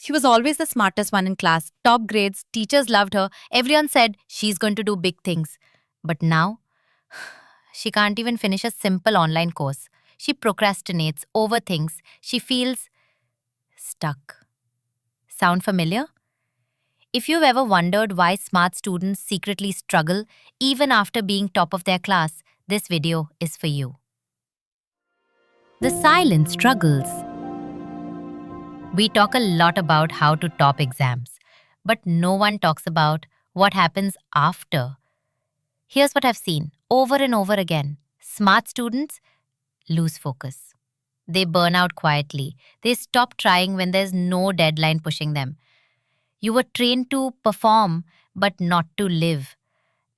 She was always the smartest one in class, top grades, teachers loved her, everyone said she's going to do big things. But now, she can't even finish a simple online course. She procrastinates, overthinks, she feels stuck. Sound familiar? If you've ever wondered why smart students secretly struggle even after being top of their class, this video is for you. The silent struggles. We talk a lot about how to top exams, but no one talks about what happens after. Here's what I've seen over and over again. Smart students lose focus. They burn out quietly. They stop trying when there's no deadline pushing them. You were trained to perform, but not to live.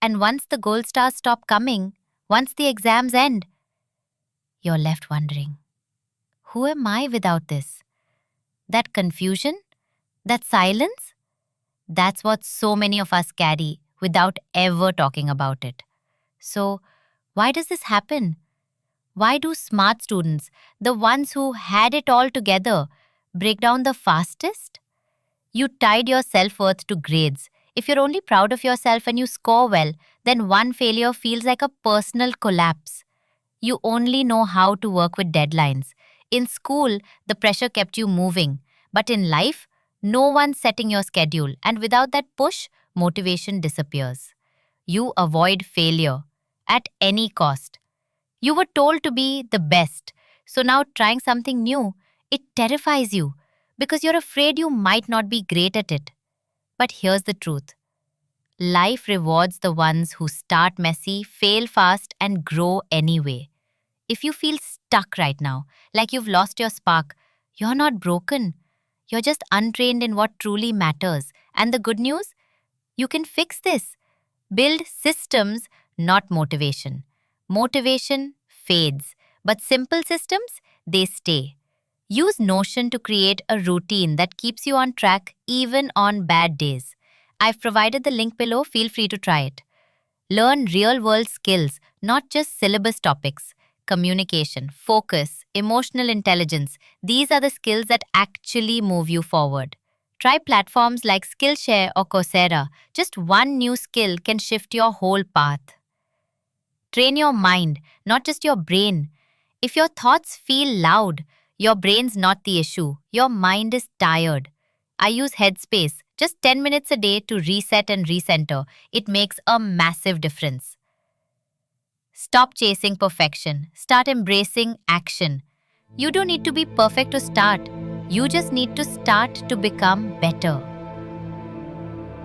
And once the gold stars stop coming, once the exams end, you're left wondering, who am I without this? That confusion? That silence? That's what so many of us carry without ever talking about it. So, why does this happen? Why do smart students, the ones who had it all together, break down the fastest? You tied your self-worth to grades. If you're only proud of yourself and you score well, then one failure feels like a personal collapse. You only know how to work with deadlines. In school, the pressure kept you moving. But in life, no one's setting your schedule. And without that push, motivation disappears. You avoid failure at any cost. You were told to be the best. So now trying something new, it terrifies you because you're afraid you might not be great at it. But here's the truth. Life rewards the ones who start messy, fail fast, and grow anyway. If you feel stuck right now, like you've lost your spark, you're not broken. You're just untrained in what truly matters. And the good news? You can fix this. Build systems, not motivation. Motivation fades, but simple systems, they stay. Use Notion to create a routine that keeps you on track even on bad days. I've provided the link below, feel free to try it. Learn real-world skills, not just syllabus topics. Communication, focus, emotional intelligence, these are the skills that actually move you forward. Try platforms like Skillshare or Coursera. Just one new skill can shift your whole path. Train your mind, not just your brain. If your thoughts feel loud, your brain's not the issue. Your mind is tired. I use Headspace, just 10 minutes a day to reset and recenter. It makes a massive difference. Stop chasing perfection. Start embracing action. You don't need to be perfect to start. You just need to start to become better.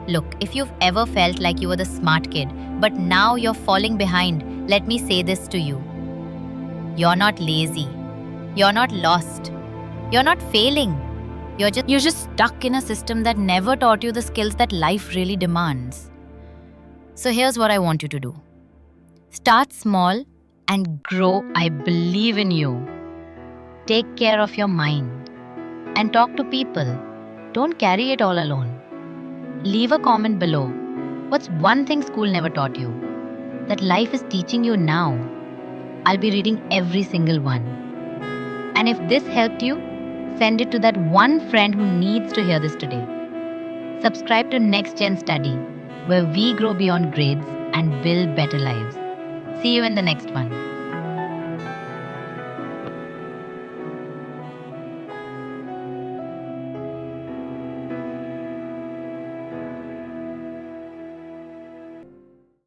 Look, if you've ever felt like you were the smart kid, but now you're falling behind, let me say this to you. You're not lazy. You're not lost. You're not failing. You're just stuck in a system that never taught you the skills that life really demands. So here's what I want you to do. Start small and grow. I believe in you. Take care of your mind and talk to people. Don't carry it all alone. Leave a comment below. What's one thing school never taught you that life is teaching you now? I'll be reading every single one. And if this helped you, send it to that one friend who needs to hear this today. Subscribe to Next Gen Study, where we grow beyond grades and build better lives. See you in the next one.